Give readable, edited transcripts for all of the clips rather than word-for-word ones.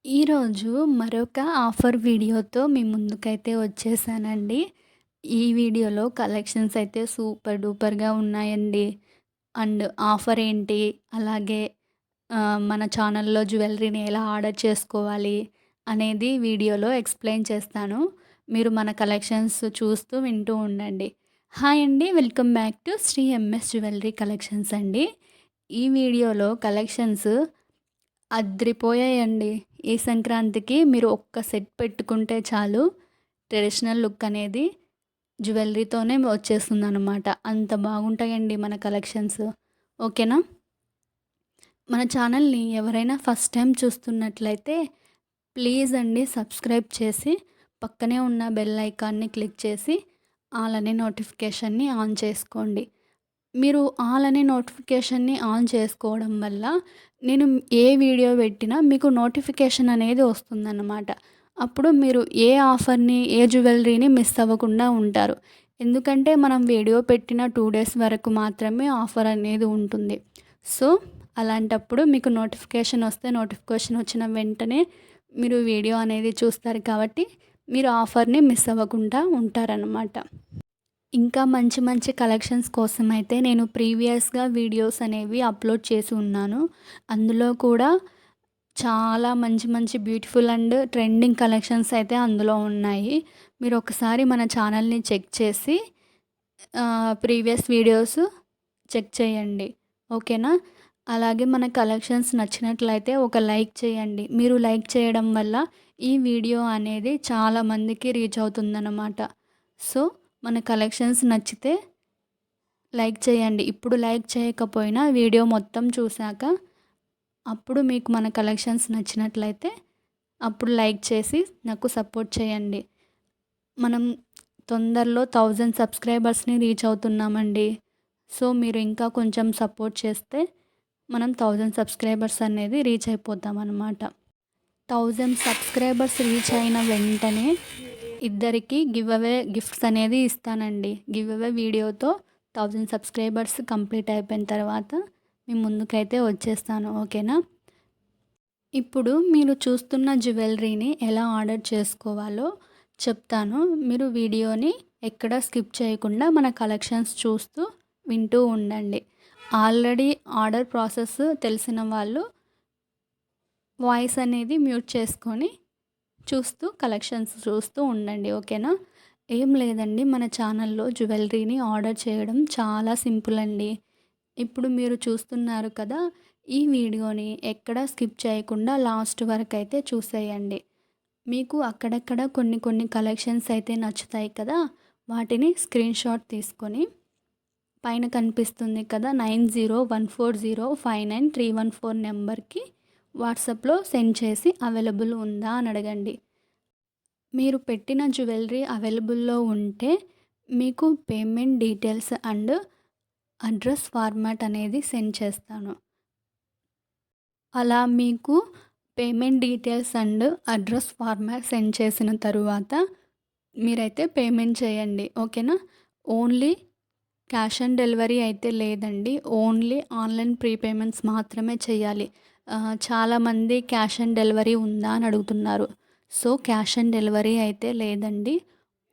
ఈరోజు మరొక ఆఫర్ వీడియోతో మీ ముందుకైతే వచ్చేసానండి. ఈ వీడియోలో కలెక్షన్స్ అయితే సూపర్ డూపర్‌గా ఉన్నాయండి. అండ్ ఆఫర్ ఏంటి? అలాగే మన ఛానల్‌లో జ్యువెలరీని ఎలా ఆర్డర్ చేసుకోవాలి? అనేది వీడియోలో ఎక్స్‌ప్లెయిన్ చేస్తాను. మీరు మన కలెక్షన్స్ చూస్తూ వింటూ ఉండండి. హాయ్ అండి. Welcome back to Shri MS jewellery collections అండి. ఈ వీడియోలో కలెక్షన్స్ అద్రిపోయాయండి. ఈ సంక్రాంతికి మీరు ఒక్క సెట్ పెట్టుకుంటే చాలు. ట్రెడిషనల్ లుక్ అనేది జ్యువెలరీతోనే వచ్చేస్తుందనమాట. అంత బాగుంటాయండి మన కలెక్షన్స్. ఓకేనా? మన ఛానల్‌ని ఎవరైనా ఫస్ట్ టైం చూస్తున్నట్లయితే ప్లీజ్ అండి సబ్స్క్రైబ్ చేసి పక్కనే ఉన్న బెల్ ఐకాన్‌ని క్లిక్ చేసి ఆల్ అనే నోటిఫికేషన్‌ని ఆన్ చేసుకోండి. మీరు ఆల్ అనే నోటిఫికేషన్‌ని ఆన్ చేసుకోవడం వల్ల నేను ఏ వీడియో పెట్టినా మీకు నోటిఫికేషన్ అనేది వస్తుందన్నమాట. అప్పుడు మీరు ఏ ఆఫర్‌ని, ఏ జ్యువెలరీని మిస్ అవ్వకుండా ఉంటారు. ఎందుకంటే మనం వీడియో పెట్టిన 2 డేస్ వరకు మాత్రమే ఆఫర్ అనేది ఉంటుంది. సో, అలాంటప్పుడు మీకు నోటిఫికేషన్ వస్తే నోటిఫికేషన్ వచ్చిన వెంటనే మీరు వీడియో అనేది చూస్తారు కాబట్టి మీరు ఆఫర్‌ని మిస్ అవ్వకుండా ఉంటారనమాట. ఇంకా మంచి మంచి కలెక్షన్స్ కోసమైతే నేను ప్రీవియస్‌గా వీడియోస్ అనేవి అప్‌లోడ్ చేసి ఉన్నాను. అందులో కూడా చాలా మంచి మంచి బ్యూటిఫుల్ అండ్ ట్రెండింగ్ కలెక్షన్స్ అయితే అందులో ఉన్నాయి. మీరు ఒకసారి మన ఛానల్‌ని చెక్ చేసి ప్రీవియస్ వీడియోస్ చెక్ చేయండి. ఓకేనా? అలాగే మన కలెక్షన్స్ నచ్చినట్లయితే ఒక లైక్ చేయండి. మీరు లైక్ చేయడం వల్ల ఈ వీడియో అనేది చాలా మందికి రీచ్ అవుతుందన్నమాట. సో, మన కలెక్షన్స్ నచ్చితే లైక్ చేయండి. ఇప్పుడు లైక్ చేయకపోయినా వీడియో మొత్తం చూసాక అప్పుడు మీకు మన కలెక్షన్స్ నచ్చినట్లయితే అప్పుడు లైక్ చేసి నాకు సపోర్ట్ చేయండి. మనం తొందరలో 1000 సబ్స్క్రైబర్స్‌ని రీచ్ అవుతున్నామండి. సో, మీరు ఇంకా కొంచెం సపోర్ట్ చేస్తే మనం 1000 సబ్స్క్రైబర్స్ అనేది రీచ్ అయిపోతామనమాట. 1000 సబ్స్క్రైబర్స్ రీచ్ అయిన వెంటనే ఇద్దరికి గివ్ అవే గిఫ్ట్స్ అనేది ఇస్తానండి. గివ్ అవే వీడియోతో 1000 సబ్స్క్రైబర్స్ కంప్లీట్ అయిపోయిన తర్వాత మీ ముందుకైతే వచ్చేస్తాను. ఓకేనా? ఇప్పుడు మీరు చూస్తున్న జ్యువెలరీని ఎలా ఆర్డర్ చేసుకోవాలో చెప్తాను. మీరు వీడియోని ఎక్కడ స్కిప్ చేయకుండా మన కలెక్షన్స్ చూస్తూ వింటూ ఉండండి. ఆల్రెడీ ఆర్డర్ ప్రాసెస్ తెలిసిన వాళ్ళు వాయిస్ అనేది మ్యూట్ చేసుకొని చూస్తూ కలెక్షన్స్ చూస్తూ ఉండండి. ఓకేనా? ఏం లేదండి, మన ఛానల్‌లో జ్యువెలరీని ఆర్డర్ చేయడం చాలా సింపుల్ అండి. ఇప్పుడు మీరు చూస్తున్నారు కదా! ఈ వీడియోని ఎక్కడా స్కిప్ చేయకుండా లాస్ట్ వరకైతే చూసేయండి. మీకు అక్కడక్కడ కొన్ని కొన్ని కలెక్షన్స్ అయితే నచ్చుతాయి కదా! వాటిని స్క్రీన్‌షాట్ తీసుకొని పైన కనిపిస్తుంది కదా! 9014059314 నెంబర్‌కి వాట్సాప్‌లో సెండ్ చేసి అవైలబుల్ ఉందా అని అడగండి. మీరు పెట్టిన జ్యువెలరీ అవైలబుల్‌లో ఉంటే మీకు payment details and address format అనేది సెండ్ చేస్తాను. అలా మీకు payment details and address format send చేసిన తరువాత మీరైతే పేమెంట్ చేయండి. ఓకేనా? ఓన్లీ క్యాష్ ఆన్ డెలివరీ అయితే లేదండి. ఓన్లీ ఆన్‌లైన్ ప్రీపేమెంట్స్ మాత్రమే చేయాలి. చాలామంది క్యాష్ ఆన్ డెలివరీ ఉందా అని అడుగుతున్నారు. సో, క్యాష్ ఆన్ డెలివరీ అయితే లేదండి.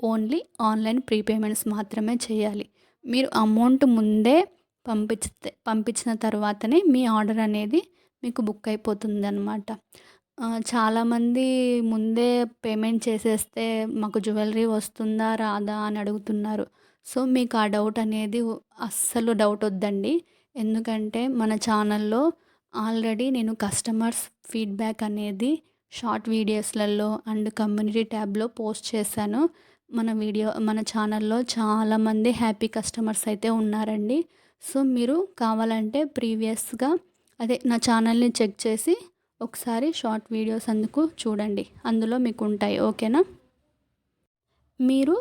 ఓన్లీ ఆన్‌లైన్ ప్రీపేమెంట్స్ మాత్రమే చేయాలి. మీరు అమౌంట్ ముందే పంపించిన తర్వాతనే మీ ఆర్డర్ అనేది మీకు బుక్ అయిపోతుందనమాట. చాలామంది ముందే పేమెంట్ చేసేస్తే మాకు జ్యువెలరీ వస్తుందా? రాదా? అని అడుగుతున్నారు. సో, మీకు ఆ డౌట్ అనేది అస్సలు డౌట్ వద్దండి. ఎందుకంటే మన ఛానల్‌లో ఆల్రెడీ నేను కస్టమర్స్ ఫీడ్‌బ్యాక్ అనేది షార్ట్ వీడియోస్‌లలో అండ్ కమ్యూనిటీ ట్యాబ్‌లో పోస్ట్ చేశాను. మన ఛానల్‌లో చాలామంది హ్యాపీ కస్టమర్స్ అయితే ఉన్నారండి. సో, మీరు కావాలంటే ప్రీవియస్‌గా నా ఛానల్‌ని చెక్ చేసి ఒకసారి షార్ట్ వీడియోస్ అందుకు చూడండి. అందులో మీకు ఉంటాయి. ఓకేనా? మీరు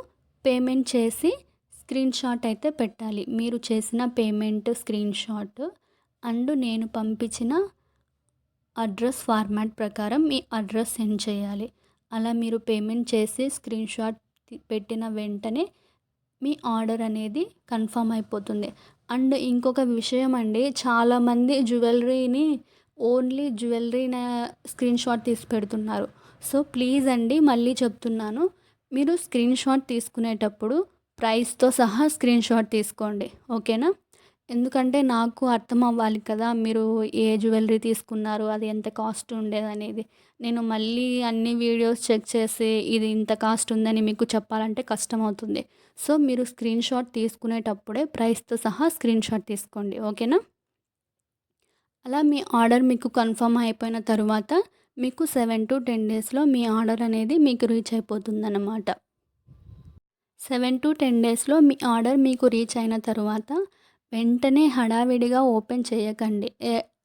పేమెంట్ చేసి స్క్రీన్‌షాట్ అయితే పెట్టాలి. మీరు చేసిన పేమెంట్ స్క్రీన్‌షాట్ అండ్ నేను పంపించిన అడ్రస్ ఫార్మాట్ ప్రకారం మీ అడ్రస్ సెండ్ చేయాలి. అలా మీరు పేమెంట్ చేసి స్క్రీన్‌షాట్ పెట్టిన వెంటనే మీ ఆర్డర్ అనేది కన్ఫర్మ్ అయిపోతుంది. అండ్ ఇంకొక విషయం అండి, చాలామంది జ్యువెలరీని ఓన్లీ జ్యువెలరీ స్క్రీన్ షాట్ తీసి పెడుతున్నారు. సో ప్లీజ్ అండి, మళ్ళీ చెప్తున్నాను, మీరు స్క్రీన్ షాట్ తీసుకునేటప్పుడు ప్రైస్తో సహా స్క్రీన్ షాట్ తీసుకోండి. ఓకేనా? ఎందుకంటే నాకు అర్థం అవ్వాలి కదా, మీరు ఏ జ్యువెలరీ తీసుకున్నారు, అది ఎంత కాస్ట్ ఉండేదనేది. నేను మళ్ళీ అన్ని వీడియోస్ చెక్ చేసి ఇది ఇంత కాస్ట్ ఉందని మీకు చెప్పాలంటే కష్టమవుతుంది. సో మీరు స్క్రీన్ షాట్ తీసుకునేటప్పుడే ప్రైస్తో సహా స్క్రీన్ షాట్ తీసుకోండి. ఓకేనా? అలా మీ ఆర్డర్ మీకు కన్ఫర్మ్ అయిపోయిన తరువాత మీకు 7-10 డేస్లో మీ ఆర్డర్ అనేది మీకు రీచ్ అయిపోతుందన్నమాట. 7-10 డేస్లో మీ ఆర్డర్ మీకు రీచ్ అయిన తరువాత వెంటనే హడావిడిగా ఓపెన్ చేయకండి.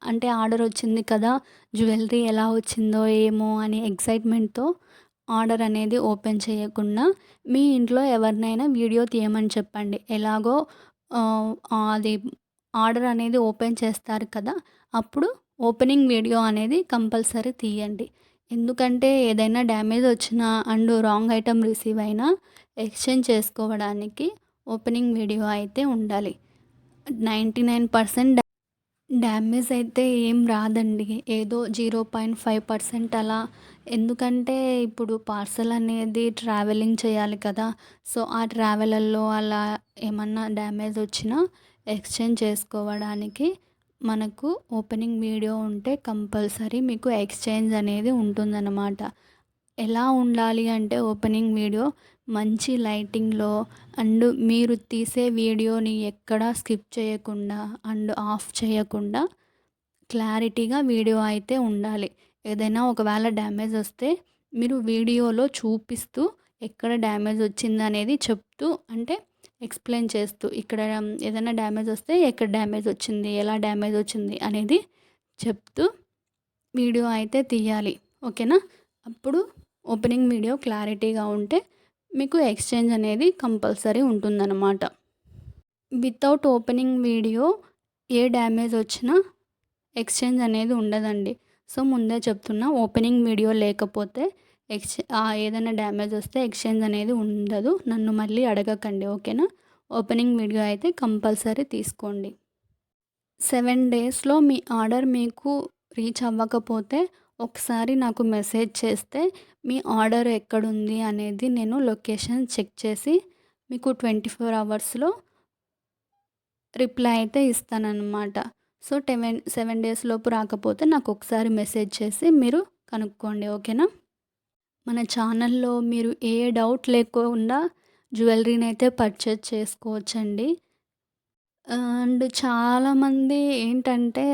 అంటే ఆర్డర్ వచ్చింది కదా, జ్యువెలరీ ఎలా వచ్చిందో ఏమో అని ఎక్సైట్మెంట్తో ఆర్డర్ అనేది ఓపెన్ చేయకుండా మీ ఇంట్లో ఎవరినైనా వీడియో తీయమని చెప్పండి. ఎలాగో అది ఆర్డర్ అనేది ఓపెన్ చేస్తారు కదా, అప్పుడు ఓపెనింగ్ వీడియో అనేది కంపల్సరీ తీయండి. ఎందుకంటే ఏదైనా డ్యామేజ్ వచ్చినా అండ్ రాంగ్ ఐటెం రిసీవ్ అయినా ఎక్స్చేంజ్ చేసుకోవడానికి ఓపెనింగ్ వీడియో అయితే ఉండాలి. 99% డ్యామేజ్ అయితే ఏం రాదండి. ఏదో 0.5% అలా. ఎందుకంటే ఇప్పుడు పార్సల్ అనేది ట్రావెలింగ్ చేయాలి కదా, సో ఆ ట్రావెలల్లో అలా ఏమన్నా డ్యామేజ్ వచ్చినా ఎక్స్చేంజ్ చేసుకోవడానికి మనకు ఓపెనింగ్ వీడియో ఉంటే కంపల్సరీ మీకు ఎక్స్చేంజ్ అనేది ఉంటుందన్నమాట. ఎలా ఉండాలి అంటే ఓపెనింగ్ వీడియో మంచి లైటింగ్లో అండ్ మీరు తీసే వీడియోని ఎక్కడా స్కిప్ చేయకుండా అండ్ ఆఫ్ చేయకుండా క్లారిటీగా వీడియో అయితే ఉండాలి. ఏదైనా ఒకవేళ డ్యామేజ్ వస్తే మీరు వీడియోలో చూపిస్తూ ఎక్కడ డ్యామేజ్ వచ్చిందనేది చెప్తూ, అంటే ఎక్స్ప్లెయిన్ చేస్తూ, ఇక్కడ ఏదైనా డ్యామేజ్ వస్తే ఎక్కడ డ్యామేజ్ వచ్చింది, ఎలా డ్యామేజ్ వచ్చింది అనేది చెప్తూ వీడియో అయితే తీయాలి. ఓకేనా? అప్పుడు ఓపెనింగ్ వీడియో క్లారిటీగా ఉంటే మీకు ఎక్స్చేంజ్ అనేది కంపల్సరీ ఉంటుందన్నమాట. వితౌట్ ఓపెనింగ్ వీడియో ఏ డ్యామేజ్ వచ్చినా ఎక్స్చేంజ్ అనేది ఉండదండి. సో ముందే చెప్తున్నా, ఓపెనింగ్ వీడియో లేకపోతే ఏదైనా డ్యామేజ్ వస్తే ఎక్స్చేంజ్ అనేది ఉండదు. నన్ను మళ్ళీ అడగకండి. ఓకేనా? ఓపెనింగ్ వీడియో అయితే కంపల్సరీ తీసుకోండి. 7 డేస్లో మీ ఆర్డర్ మీకు రీచ్ అవ్వకపోతే ఒకసారి నాకు మెసేజ్ చేస్తే మీ ఆర్డర్ ఎక్కడుంది అనేది నేను లొకేషన్ చెక్ చేసి మీకు 24 అవర్స్లో రిప్లై అయితే ఇస్తానన్నమాట. సో 7 డేస్ లోపు రాకపోతే నాకు ఒకసారి మెసేజ్ చేసి మీరు కనుక్కోండి. ఓకేనా? మన ఛానల్లో మీరు ఏ డౌట్ లేకుండా జ్యువెలరీని అయితే పర్చేజ్ చేసుకోవచ్చండి. అండ్ చాలామంది ఏంటంటే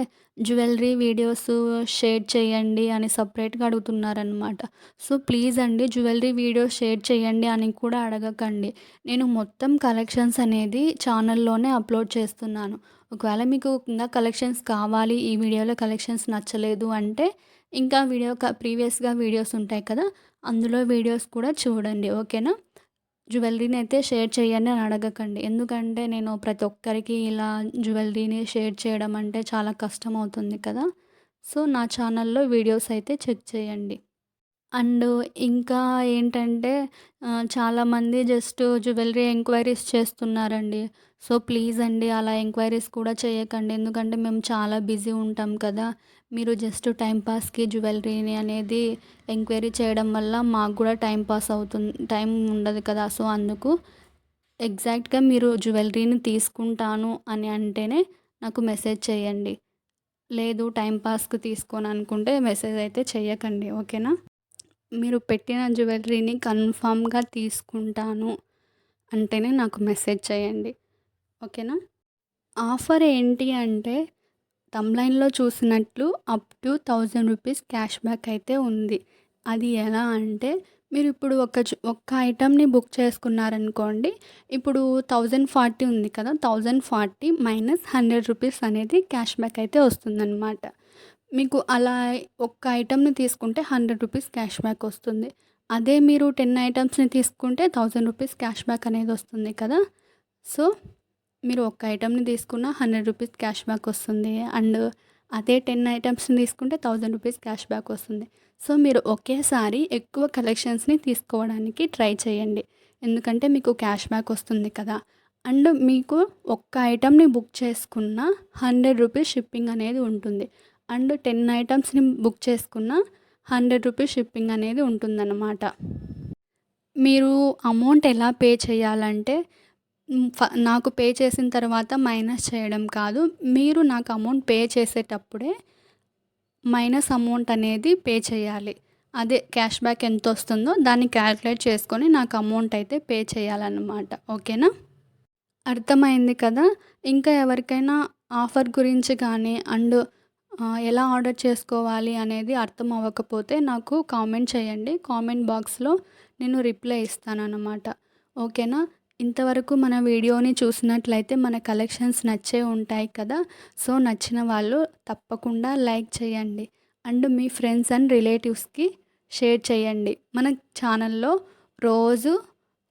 జ్యువెలరీ వీడియోస్ షేర్ చేయండి అని సపరేట్గా అడుగుతున్నారనమాట. సో ప్లీజ్ అండి, జ్యువెలరీ వీడియోస్ షేర్ చేయండి అని కూడా అడగకండి. నేను మొత్తం కలెక్షన్స్ అనేది ఛానల్లోనే అప్లోడ్ చేస్తున్నాను. ఒకవేళ మీకు ఇంకా కలెక్షన్స్ కావాలి, ఈ వీడియోలో కలెక్షన్స్ నచ్చలేదు అంటే ఇంకా ప్రీవియస్గా వీడియోస్ ఉంటాయి కదా, అందులో వీడియోస్ కూడా చూడండి. ఓకేనా? జ్యువెలరీని అయితే షేర్ చేయండి అని అడగకండి. ఎందుకంటే నేను ప్రతి ఒక్కరికి ఇలా జ్యువెలరీని షేర్ చేయడం అంటే చాలా కష్టం అవుతుంది కదా. సో నా ఛానల్లో వీడియోస్ అయితే చెక్ చేయండి. అండ్ ఇంకా ఏంటంటే చాలామంది జస్ట్ జ్యువెలరీ ఎంక్వైరీస్ చేస్తున్నారండి. సో ప్లీజ్ అండి, అలా ఎంక్వైరీస్ కూడా చేయకండి. ఎందుకంటే మేము చాలా బిజీ ఉంటాం కదా. మీరు జస్ట్ టైం పాస్కి జ్యువెలరీని అనేది ఎంక్వైరీ చేయడం వల్ల మాకు కూడా టైం పాస్ అవుతుంది, టైం ఉండదు కదా. సో అందుకు ఎగ్జాక్ట్గా మీరు జ్యువెలరీని తీసుకుంటాను అని అంటేనే నాకు మెసేజ్ చేయండి. లేదు టైం పాస్కి తీసుకోను అనుకుంటే మెసేజ్ అయితే చేయకండి. ఓకేనా? మీరు పెట్టిన జ్యువెలరీని కన్ఫామ్గా తీసుకుంటాను అంటేనే నాకు మెసేజ్ చేయండి. ఓకేనా? ఆఫర్ ఏంటి అంటే తమ్లైన్లో చూసినట్లు up to 1000 rupees cash back అయితే ఉంది. అది ఎలా అంటే మీరు ఇప్పుడు ఒక్క ఐటెంని బుక్ చేసుకున్నారనుకోండి, ఇప్పుడు 1040 ఉంది కదా, 1040 మైనస్ 100 రూపీస్ అనేది క్యాష్ బ్యాక్ అయితే వస్తుందన్నమాట. మీకు అలా ఒక్క ఐటెంని తీసుకుంటే 100 రూపీస్ క్యాష్ బ్యాక్ వస్తుంది. అదే మీరు 10 ఐటమ్స్ని తీసుకుంటే 1000 రూపీస్ క్యాష్ బ్యాక్ అనేది వస్తుంది కదా. సో మీరు ఒక్క ఐటెంని తీసుకున్న 100 రూపీస్ క్యాష్ బ్యాక్ వస్తుంది. అండ్ అదే 10 ఐటమ్స్ని తీసుకుంటే 1000 రూపీస్ క్యాష్ బ్యాక్ వస్తుంది. సో మీరు ఒకేసారి ఎక్కువ కలెక్షన్స్ని తీసుకోవడానికి ట్రై చేయండి. ఎందుకంటే మీకు క్యాష్ బ్యాక్ వస్తుంది కదా. అండ్ మీకు ఒక్క ఐటెంని బుక్ చేసుకున్న 100 రూపీస్ షిప్పింగ్ అనేది ఉంటుంది. అండ్ 10 ఐటమ్స్‌ని బుక్ చేసుకున్న ₹100 షిప్పింగ్ అనేది ఉంటుందన్నమాట. మీరు అమౌంట్ ఎలా పే చేయాలంటే నాకు పే చేసిన తర్వాత మైనస్ చేయడం కాదు. మీరు నాకు అమౌంట్ పే చేసేటప్పుడే మైనస్ అమౌంట్ అనేది పే చేయాలి. అదే క్యాష్ బ్యాక్ ఎంతొస్తుందో దాన్ని క్యాలిక్యులేట్ చేసుకొని నాకు అమౌంట్ అయితే పే చేయాలన్నమాట. ఓకేనా? అర్థమైంది కదా! ఇంకా ఎవరికైనా ఆఫర్ గురించి కానీ అండ్ ఎలా ఆర్డర్ చేసుకోవాలి అనేది అర్థం అవ్వకపోతే నాకు కామెంట్ చేయండి. కామెంట్ బాక్స్‌లో నేను రిప్లై ఇస్తానన్నమాట. ఓకేనా? ఇంతవరకు మన వీడియోని చూసినట్లయితే మన కలెక్షన్స్ నచ్చే ఉంటాయి కదా! సో, నచ్చిన వాళ్ళు తప్పకుండా లైక్ చేయండి. అండ్ మీ ఫ్రెండ్స్ అండ్ రిలేటివ్స్‌కి షేర్ చేయండి. మన ఛానల్‌లో రోజు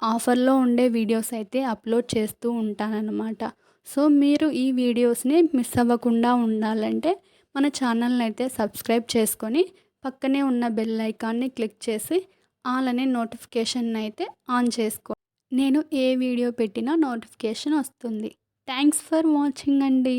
ఆఫర్‌లో ఉండే వీడియోస్ అయితే అప్లోడ్ చేస్తూ ఉంటానన్నమాట. సో, మీరు ఈ వీడియోస్‌ని మిస్ అవ్వకుండా ఉండాలంటే మన ఛానల్‌ని అయితే సబ్స్క్రైబ్ చేసుకొని పక్కనే ఉన్న బెల్ ఐకాన్‌ని క్లిక్ చేసి ఆల్ అనే నోటిఫికేషన్ అయితే ఆన్ చేసుకోండి. నేను ఏ వీడియో పెట్టినా నోటిఫికేషన్ వస్తుంది. థ్యాంక్స్ ఫర్ వాచింగ్ అండి.